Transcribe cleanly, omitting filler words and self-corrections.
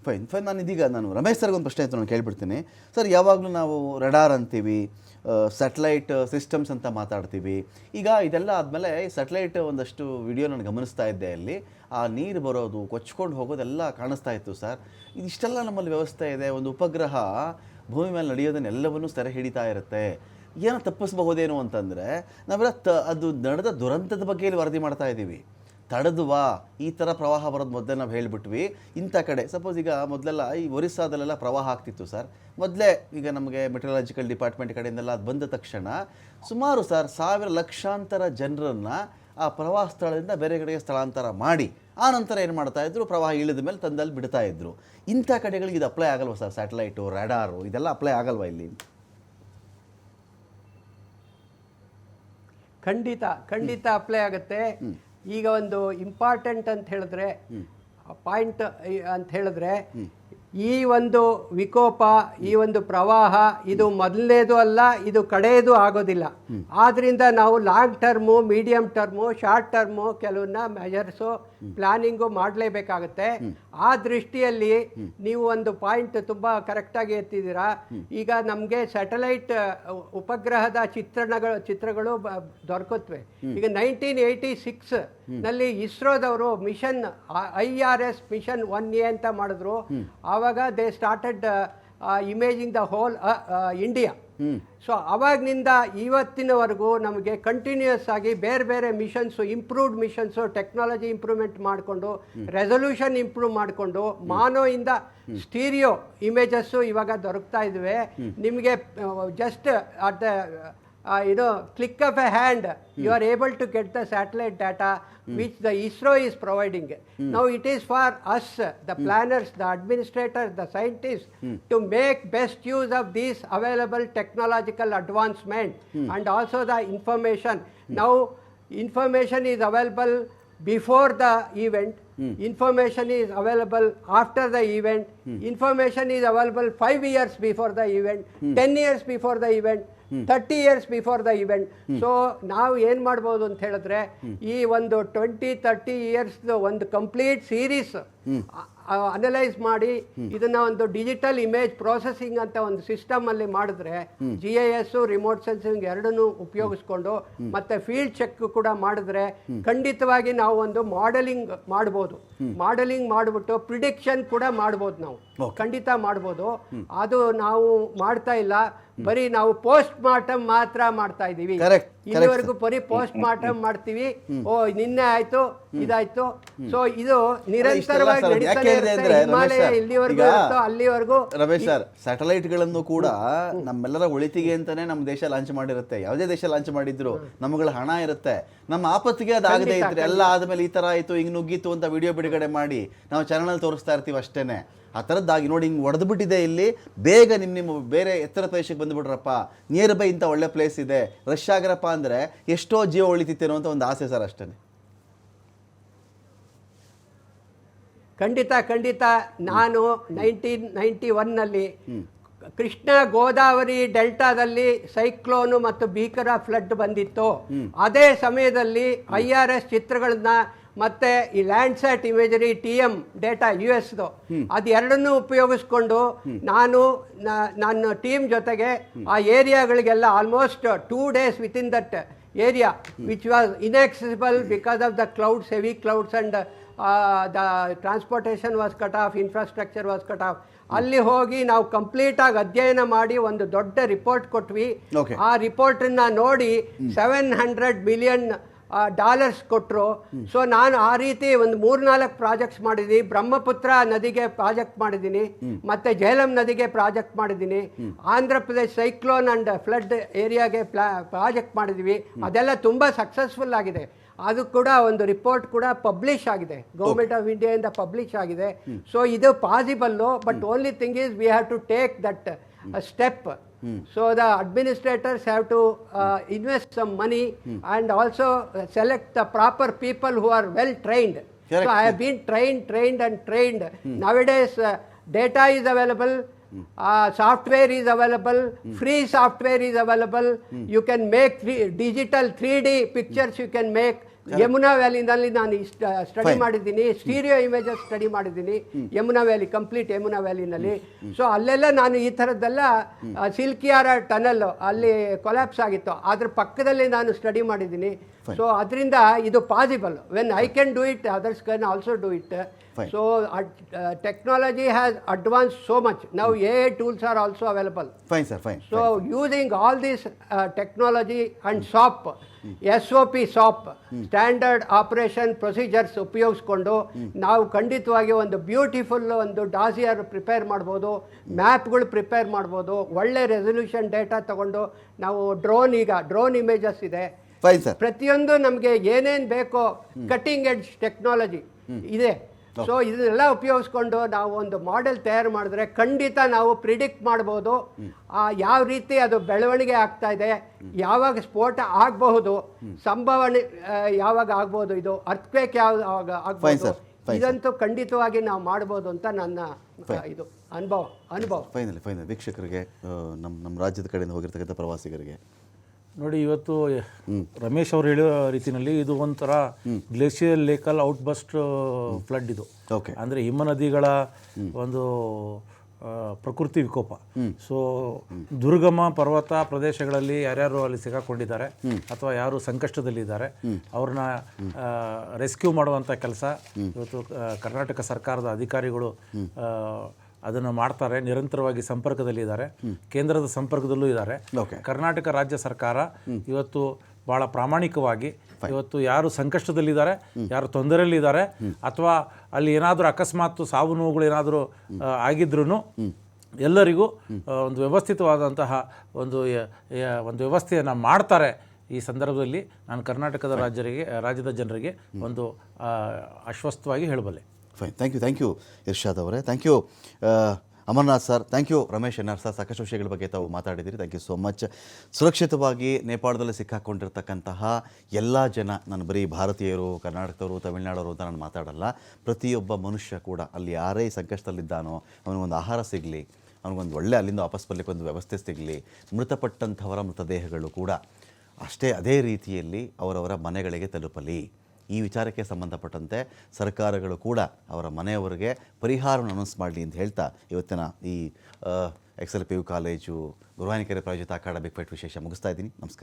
Fine ನಾನು ಇದೀಗ ರಮೇಶ್ ಸರ್ಗೆ ಒಂದು ಪ್ರಶ್ನೆ ಆಯಿತು, ನಾನು ಕೇಳಿಬಿಡ್ತೀನಿ ಸರ್. ಯಾವಾಗಲೂ ನಾವು ರಡಾರ್ ಅಂತೀವಿ, ಸ್ಯಾಟಲೈಟ್ ಸಿಸ್ಟಮ್ಸ್ ಅಂತ ಮಾತಾಡ್ತೀವಿ. ಈಗ ಇದೆಲ್ಲ ಆದಮೇಲೆ ಸ್ಯಾಟಲೈಟ್ ಒಂದಷ್ಟು ವಿಡಿಯೋ ನಾನು ಗಮನಿಸ್ತಾ ಇದ್ದೆ, ಅಲ್ಲಿ ಆ ನೀರು ಬರೋದು ಕೊಚ್ಕೊಂಡು ಹೋಗೋದೆಲ್ಲ ಕಾಣಿಸ್ತಾ ಇತ್ತು ಸರ್. ಇದಿಷ್ಟೆಲ್ಲ ನಮ್ಮಲ್ಲಿ ವ್ಯವಸ್ಥೆ ಇದೆ, ಒಂದು ಉಪಗ್ರಹ ಭೂಮಿ ಮೇಲೆ ನಡೆಯೋದನ್ನೆಲ್ಲವನ್ನೂ ಸೆರೆ ಹಿಡಿತಾ ಇರುತ್ತೆ, ಏನೋ ತಪ್ಪಿಸ್ಬಹುದೇನೋ ಅಂತಂದರೆ ನಾವೆಲ್ಲ ಅದು ನಡೆದ ದುರಂತದ ಬಗ್ಗೆ ಇಲ್ಲಿ ವರದಿ ಮಾಡ್ತಾ ಇದ್ದೀವಿ. ತಡೆದುವಾ ಈ ಥರ ಪ್ರವಾಹ ಬರೋದು ಮೊದಲೇ ನಾವು ಹೇಳಿಬಿಟ್ವಿ. ಇಂಥ ಕಡೆ ಸಪೋಸ್ ಈಗ ಮೊದಲೆಲ್ಲ ಈ ಒರಿಸ್ಸಾದಲ್ಲೆಲ್ಲ ಪ್ರವಾಹ ಆಗ್ತಿತ್ತು ಸರ್, ಮೊದಲೇ ಈಗ ನಮಗೆ ಮೆಟ್ರಲಾಜಿಕಲ್ ಡಿಪಾರ್ಟ್ಮೆಂಟ್ ಕಡೆಯಿಂದೆಲ್ಲ ಅದು ಬಂದ ತಕ್ಷಣ ಸುಮಾರು ಸರ್ ಲಕ್ಷಾಂತರ ಜನರನ್ನು ಆ ಪ್ರವಾಹ ಸ್ಥಳದಿಂದ ಬೇರೆ ಕಡೆಗೆ ಸ್ಥಳಾಂತರ ಮಾಡಿ ಆ ನಂತರ ಏನು ಮಾಡ್ತಾಯಿದ್ರು, ಪ್ರವಾಹ ಇಳಿದ ಮೇಲೆ ತಂದಲ್ಲಿ ಬಿಡ್ತಾ ಇದ್ರು. ಇಂಥ ಕಡೆಗಳಿಗೆ ಇದು ಅಪ್ಲೈ ಆಗಲ್ವ ಸರ್? ಸ್ಯಾಟಲೈಟು, ರೆಡಾರು ಇದೆಲ್ಲ ಅಪ್ಲೈ ಆಗಲ್ವಾ ಇಲ್ಲಿ? ಖಂಡಿತ ಅಪ್ಲೈ ಆಗುತ್ತೆ. ಈಗ ಒಂದು ಇಂಪಾರ್ಟೆಂಟ್ ಅಂತ ಹೇಳಿದ್ರೆ, ಪಾಯಿಂಟ್ ಅಂತ ಹೇಳಿದ್ರೆ, ಈ ಒಂದು ವಿಕೋಪ, ಈ ಒಂದು ಪ್ರವಾಹ ಇದು ಮೊದಲನೇದು ಅಲ್ಲ, ಇದು ಕಡೆಯದು ಆಗೋದಿಲ್ಲ. ಆದ್ದರಿಂದ ನಾವು long term, medium term, short term ಕೆಲವನ್ನ ಮೆಜರ್ಸು, ಪ್ಲಾನಿಂಗು ಮಾಡಲೇಬೇಕಾಗುತ್ತೆ. ಆ ದೃಷ್ಟಿಯಲ್ಲಿ ನೀವು ಒಂದು ಪಾಯಿಂಟ್ ತುಂಬ ಕರೆಕ್ಟಾಗಿ ಎತ್ತಿದ್ದೀರಾ. ಈಗ ನಮಗೆ ಸ್ಯಾಟಲೈಟ್ ಉಪಗ್ರಹದ ಚಿತ್ರಗಳು ದೊರಕುತ್ತವೆ. ಈಗ 1986 ನಲ್ಲಿ ಇಸ್ರೋದವರು ಮಿಷನ್ IRS ಮಿಷನ್ 1A ಅಂತ ಮಾಡಿದ್ರು. ಆವಾಗ they started imaging the whole India. So ಅವಾಗ್ನಿಂದ ಇವತ್ತಿನವರೆಗೂ ನಮಗೆ ಕಂಟಿನ್ಯೂಯಸ್ ಆಗಿ ಬೇರೆ ಬೇರೆ missions, improved missions, technology improvement ಮಾಡಿಕೊಂಡು, ರೆಸಲ್ಯೂಷನ್ ಇಂಪ್ರೂವ್ ಮಾಡಿಕೊಂಡು, ಮಾನೋಯಿಂದ ಸ್ಟೀರಿಯೋ ಇಮೇಜಸ್ಸು ಇವಾಗ ದೊರಕ್ತಾ ಇದ್ವಿ. ನಿಮಗೆ just at the click of a hand, you are able to get the satellite data which the ISRO is providing. Now it is for us, the planners, the administrators, the scientists, to make best use of these available technological advancement and also the information. Now information is available before the event, information is available after the event, information is available 5 years before the event, 10 years before the event, 30 years before the event. So ನಾವು ಏನು ಮಾಡ್ಬೋದು ಅಂತ ಹೇಳಿದ್ರೆ, ಈ ಒಂದು 20-30 years ಒಂದು complete series analyse ಮಾಡಿ ಇದನ್ನ ಒಂದು ಡಿಜಿಟಲ್ ಇಮೇಜ್ ಪ್ರೊಸೆಸಿಂಗ್ ಅಂತ ಒಂದು ಸಿಸ್ಟಮ್ ಅಲ್ಲಿ ಮಾಡಿದ್ರೆ, GIS, ರಿಮೋಟ್ ಸೆನ್ಸಿಂಗ್ ಎರಡನ್ನೂ ಉಪಯೋಗಿಸ್ಕೊಂಡು ಮತ್ತೆ ಫೀಲ್ಡ್ ಚೆಕ್ ಕೂಡ ಮಾಡಿದ್ರೆ ಖಂಡಿತವಾಗಿ ನಾವು ಒಂದು ಮಾಡೆಲಿಂಗ್ ಮಾಡ್ಬೋದು. ಮಾಡೆಲಿಂಗ್ ಮಾಡಿಬಿಟ್ಟು ಪ್ರಿಡಿಕ್ಷನ್ ಕೂಡ ಮಾಡ್ಬೋದು, ನಾವು ಖಂಡಿತ ಮಾಡ್ಬೋದು. ಅದು ನಾವು ಮಾಡ್ತಾ ಇಲ್ಲ, ಬರೀ ನಾವು ಪೋಸ್ಟ್ ಮಾರ್ಟಮ್ ಮಾತ್ರ ಮಾಡ್ತಾ ಇದೀವಿ. ಇಲ್ಲಿವರೆಗೂ ಬರೀ ಪೋಸ್ಟ್ ಮಾರ್ಟಮ್ ಮಾಡ್ತೀವಿ. ಓ ನಿನ್ನೆ ಆಯ್ತು, ಇದಾಯ್ತು. ಸೊ ಇದು ನಿರಂತರವಾಗಿ ನಡೀತಾನೆ ಇರುತ್ತೆ. ಹಿಮಾಲಯ ಇಲ್ಲಿವರೆಗೂ ಇರುತ್ತೋ ಅಲ್ಲಿವರೆಗೂ. ರಮೇಶ್ ಸರ್, ಸ್ಯಾಟಲೈಟ್ ಗಳನ್ನು ಕೂಡ ನಮ್ಮೆಲ್ಲರ ಒಳಿತಿಗೆ ಅಂತಾನೆ ನಮ್ಮ ದೇಶ ಲಾಂಚ್ ಮಾಡಿರುತ್ತೆ. ಯಾವುದೇ ದೇಶ ಲಾಂಚ್ ಮಾಡಿದ್ರು ನಮ್ಗಳ ಹಣ ಇರುತ್ತೆ. ನಮ್ಮ ಆಪತ್ತಿಗೆ ಅದಾಗದೇ ಇದ್ರೆ ಎಲ್ಲ ಆದ್ಮೇಲೆ ಈ ತರ ಆಯ್ತು, ಹಿಂಗ್ ನುಗ್ಗಿತ್ತು ಅಂತ ವಿಡಿಯೋ ಬಿಡುಗಡೆ ಮಾಡಿ ನಾವು ಚಾನಲ್ ತೋರಿಸ್ತಾ ಇರ್ತೀವಿ ಅಷ್ಟೇನೆ. ಆ ಥರದ್ದಾಗಿ ನೋಡಿ ಹಿಂಗೆ ಹೊಡೆದು ಬಿಟ್ಟಿದೆ ಇಲ್ಲಿ, ಬೇಗ ನಿಮ್ಮ ಬೇರೆ ಎತ್ತರ ಪ್ರದೇಶಕ್ಕೆ ಬಂದುಬಿಡ್ರಪ್ಪ, ನಿಯರ್ ಬೈ ಇಂಥ ಒಳ್ಳೆ ಪ್ಲೇಸ್ ಇದೆ, ರಶ್ ಆಗಿರಪ್ಪ ಅಂದರೆ ಎಷ್ಟೋ ಜೀವ ಉಳಿತಿತ್ತೇನೋ ಅಂತ ಒಂದು ಆಸೆ ಸರ್, ಅಷ್ಟೇ. ಖಂಡಿತ ನಾನು 1991ನಲ್ಲಿ ಕೃಷ್ಣ ಗೋದಾವರಿ ಡೆಲ್ಟಾದಲ್ಲಿ ಸೈಕ್ಲೋನು ಮತ್ತು ಭೀಕರ ಫ್ಲಡ್ ಬಂದಿತ್ತು. ಅದೇ ಸಮಯದಲ್ಲಿ IRS ಚಿತ್ರಗಳನ್ನ ಮತ್ತೆ ಈ ಲ್ಯಾಂಡ್ಸ್ಯಾಟ್ ಇಮೇಜರಿ TM ಡೇಟಾ USದು ಅದೆರಡನ್ನೂ ಉಪಯೋಗಿಸ್ಕೊಂಡು ನಾನು ನನ್ನ ಟೀಮ್ ಜೊತೆಗೆ ಆ ಏರಿಯಾಗಳಿಗೆಲ್ಲ almost 2 days within that area which was inaccessible because of the clouds, heavy clouds and the transportation was cut off, infrastructure was cut off. ಅಲ್ಲಿ ಹೋಗಿ ನಾವು ಕಂಪ್ಲೀಟ್ ಆಗಿ ಅಧ್ಯಯನ ಮಾಡಿ ಒಂದು ದೊಡ್ಡ ರಿಪೋರ್ಟ್ ಕೊಟ್ವಿ. ಆ ರಿಪೋರ್ಟನ್ನ ನೋಡಿ $700 million ಕೊಟ್ಟರು. ಸೊ ನಾನು ಆ ರೀತಿ ಒಂದು 3-4 ಪ್ರಾಜೆಕ್ಟ್ಸ್ ಮಾಡಿದ್ದೀನಿ. ಬ್ರಹ್ಮಪುತ್ರ ನದಿಗೆ ಪ್ರಾಜೆಕ್ಟ್ ಮಾಡಿದ್ದೀನಿ, ಮತ್ತೆ ಜೇಲಂ ನದಿಗೆ ಪ್ರಾಜೆಕ್ಟ್ ಮಾಡಿದ್ದೀನಿ, Andhra Pradesh cyclone and flood ಏರಿಯಾಗೆ ಪ್ರಾಜೆಕ್ಟ್ ಮಾಡಿದ್ದೀವಿ. ಅದೆಲ್ಲ ತುಂಬ ಸಕ್ಸಸ್ಫುಲ್ ಆಗಿದೆ. ಅದು ಕೂಡ ಒಂದು ರಿಪೋರ್ಟ್ ಕೂಡ ಪಬ್ಲಿಷ್ ಆಗಿದೆ, ಗೌರ್ಮೆಂಟ್ ಆಫ್ ಇಂಡಿಯಾದಿಂದ ಪಬ್ಲಿಷ್ ಆಗಿದೆ. ಸೊ ಇದು possible, but only thing is we have to take that step. So the administrators have to invest some money and also select the proper people who are well trained. So I have been trained. Nowadays data is available, software is available, free software is available. You can make digital 3D pictures, you can make Yamuna ವ್ಯಾಲಿನಲ್ಲಿ ನಾನು study ಮಾಡಿದ್ದೀನಿ, stereo images study ಮಾಡಿದ್ದೀನಿ Yamuna valley, complete Yamuna ವ್ಯಾಲಿನಲ್ಲಿ. So ಅಲ್ಲೆಲ್ಲ ನಾನು ಈ ಥರದ್ದೆಲ್ಲ Silkyara tunnel ಅಲ್ಲಿ ಕೊಲ್ಯಾಪ್ಸ್ ಆಗಿತ್ತು, ಅದ್ರ ಪಕ್ಕದಲ್ಲಿ ನಾನು ಸ್ಟಡಿ ಮಾಡಿದ್ದೀನಿ. ಸೊ ಅದರಿಂದ ಇದು possible. When I can do it, others can also do it. So technology has advanced so much. Now AI tools are also available. Fine sir, fine. So using all this technology and SOP, SOP, standard operation procedures ಉಪಯೋಗಿಸ್ಕೊಂಡು ನಾವು ಖಂಡಿತವಾಗಿ ಒಂದು beautiful ಒಂದು ಡಾಸಿಯರ್ prepare ಮಾಡ್ಬೋದು, ಮ್ಯಾಪ್ಗಳು prepare ಮಾಡ್ಬೋದು, ಒಳ್ಳೆ resolution data ತಗೊಂಡು ನಾವು ಡ್ರೋನ್ ಇಮೇಜಸ್ ಇದೆ, ಪ್ರತಿಯೊಂದು ನಮಗೆ ಏನೇನು ಬೇಕೋ ಕಟ್ಟಿಂಗ್ ಎಡ್ಜ್ ಟೆಕ್ನಾಲಜಿ ಇದೆ. ಸೊ ಇದನ್ನೆಲ್ಲ ಉಪಯೋಗಿಸ್ಕೊಂಡು ನಾವು ಒಂದು ಮಾಡೆಲ್ ತಯಾರು ಮಾಡಿದ್ರೆ ಖಂಡಿತ ನಾವು ಪ್ರಿಡಿಕ್ಟ್ ಮಾಡ್ಬೋದು ಯಾವ ರೀತಿ ಅದು ಬೆಳವಣಿಗೆ ಆಗ್ತಾ ಇದೆ, ಯಾವಾಗ ಸ್ಫೋಟ ಆಗಬಹುದು, ಸಂಭವನೆ ಯಾವಾಗ ಆಗ್ಬೋದು, ಇದು ಅರ್ಥಕ್ವೇಕ್ ಯಾವಾಗ ಆಗ್ಬೋದು, ಇದಂತೂ ಖಂಡಿತವಾಗಿ ನಾವು ಮಾಡ್ಬೋದು ಅಂತ ನನ್ನ ಇದು ಅನುಭವ. ಫೈನಲಿ ವೀಕ್ಷಕರಿಗೆ, ನಮ್ಮ ರಾಜ್ಯದ ಕಡೆಯಿಂದ ಹೋಗಿರ್ತಕ್ಕಂಥ ಪ್ರವಾಸಿಗರಿಗೆ ನೋಡಿ, ಇವತ್ತು ರಮೇಶ್ ಅವರು ಹೇಳೋ ರೀತಿಯಲ್ಲಿ ಇದು ಒಂಥರ ಗ್ಲೇಷಿಯರ್ ಲೇಕಲ್ ಔಟ್ಬಸ್ಟ್ ಫ್ಲಡ್. ಇದು ಅಂದರೆ ಹಿಮ ನದಿಗಳ ಒಂದು ಪ್ರಕೃತಿ ವಿಕೋಪ. ಸೊ ದುರ್ಗಮ ಪರ್ವತ ಪ್ರದೇಶಗಳಲ್ಲಿ ಯಾರ್ಯಾರು ಅಲ್ಲಿ ಸಿಗಾಕೊಂಡಿದ್ದಾರೆ ಅಥವಾ ಯಾರು ಸಂಕಷ್ಟದಲ್ಲಿದ್ದಾರೆ ಅವ್ರನ್ನ ರೆಸ್ಕ್ಯೂ ಮಾಡುವಂಥ ಕೆಲಸ ಇವತ್ತು ಕರ್ನಾಟಕ ಸರ್ಕಾರದ ಅಧಿಕಾರಿಗಳು ಅದನ್ನು ಮಾಡ್ತಾರೆ. ನಿರಂತರವಾಗಿ ಸಂಪರ್ಕದಲ್ಲಿದ್ದಾರೆ, ಕೇಂದ್ರದ ಸಂಪರ್ಕದಲ್ಲೂ ಇದ್ದಾರೆ. ಕರ್ನಾಟಕ ರಾಜ್ಯ ಸರ್ಕಾರ ಇವತ್ತು ಭಾಳ ಪ್ರಾಮಾಣಿಕವಾಗಿ ಇವತ್ತು ಯಾರು ಸಂಕಷ್ಟದಲ್ಲಿದ್ದಾರೆ, ಯಾರು ತೊಂದರೆಯಲ್ಲಿದ್ದಾರೆ, ಅಥವಾ ಅಲ್ಲಿ ಏನಾದರೂ ಅಕಸ್ಮಾತ್ ಸಾವು ನೋವುಗಳು ಏನಾದರೂ ಆಗಿದ್ರೂ ಎಲ್ಲರಿಗೂ ಒಂದು ವ್ಯವಸ್ಥಿತವಾದಂತಹ ಒಂದು ವ್ಯವಸ್ಥೆಯನ್ನು ಮಾಡ್ತಾರೆ. ಈ ಸಂದರ್ಭದಲ್ಲಿ ನಾನು ಕರ್ನಾಟಕದ ರಾಜ್ಯದ ಜನರಿಗೆ ಒಂದು ಅಶ್ವಸ್ಥವಾಗಿ ಹೇಳಬಲ್ಲೆ. ಫೈನ್, ಥ್ಯಾಂಕ್ ಯು ಇರ್ಷಾದ್ ಅವರೇ, thank you Amarnath sir, thank you Ramesh N R sir. ಸಾಕಷ್ಟು ವಿಷಯಗಳ ಬಗ್ಗೆ ತಾವು ಮಾತಾಡಿದ್ದೀರಿ, ಥ್ಯಾಂಕ್ ಯು ಸೋ ಮಚ್. ಸುರಕ್ಷಿತವಾಗಿ ನೇಪಾಳದಲ್ಲಿ ಸಿಕ್ಕಾಕೊಂಡಿರ್ತಕ್ಕಂತಹ ಎಲ್ಲ ಜನ, ನಾನು ಬರೀ ಭಾರತೀಯರು, ಕರ್ನಾಟಕದವರು, ತಮಿಳುನಾಡವರು ಅಂತ ನಾನು ಮಾತಾಡಲ್ಲ, ಪ್ರತಿಯೊಬ್ಬ ಮನುಷ್ಯ ಕೂಡ ಅಲ್ಲಿ ಯಾರೇ ಸಂಕಷ್ಟದಲ್ಲಿದ್ದಾನೋ ಅವನಿಗೊಂದು ಆಹಾರ ಸಿಗಲಿ, ಅವನಿಗೊಂದು ಒಳ್ಳೆ ಅಲ್ಲಿಂದ ವಾಪಸ್ ಬರಲಿಕ್ಕೆ ಒಂದು ವ್ಯವಸ್ಥೆ ಸಿಗಲಿ, ಮೃತಪಟ್ಟಂಥವರ ಮೃತದೇಹಗಳು ಕೂಡ ಅದೇ ರೀತಿಯಲ್ಲಿ ಅವರವರ ಮನೆಗಳಿಗೆ ತಲುಪಲಿ. ಈ ವಿಚಾರಕ್ಕೆ ಸಂಬಂಧಪಟ್ಟಂತೆ ಸರ್ಕಾರಗಳು ಕೂಡ ಅವರ ಮನೆಯವರಿಗೆ ಪರಿಹಾರವನ್ನು ಅನೌನ್ಸ್ ಮಾಡಲಿ ಅಂತ ಹೇಳ್ತಾ ಇವತ್ತಿನ ಈ XLPU ಕಾಲೇಜು ಗುರುವಾನಿಕೆರೆ ಪ್ರಾಯೋಜಿತ ಅಕಾಡೆಮಿಕ್ ಫೈಟ್ ವಿಶೇಷ ಮುಗಿಸ್ತಾ ಇದ್ದೀನಿ. ನಮಸ್ಕಾರ.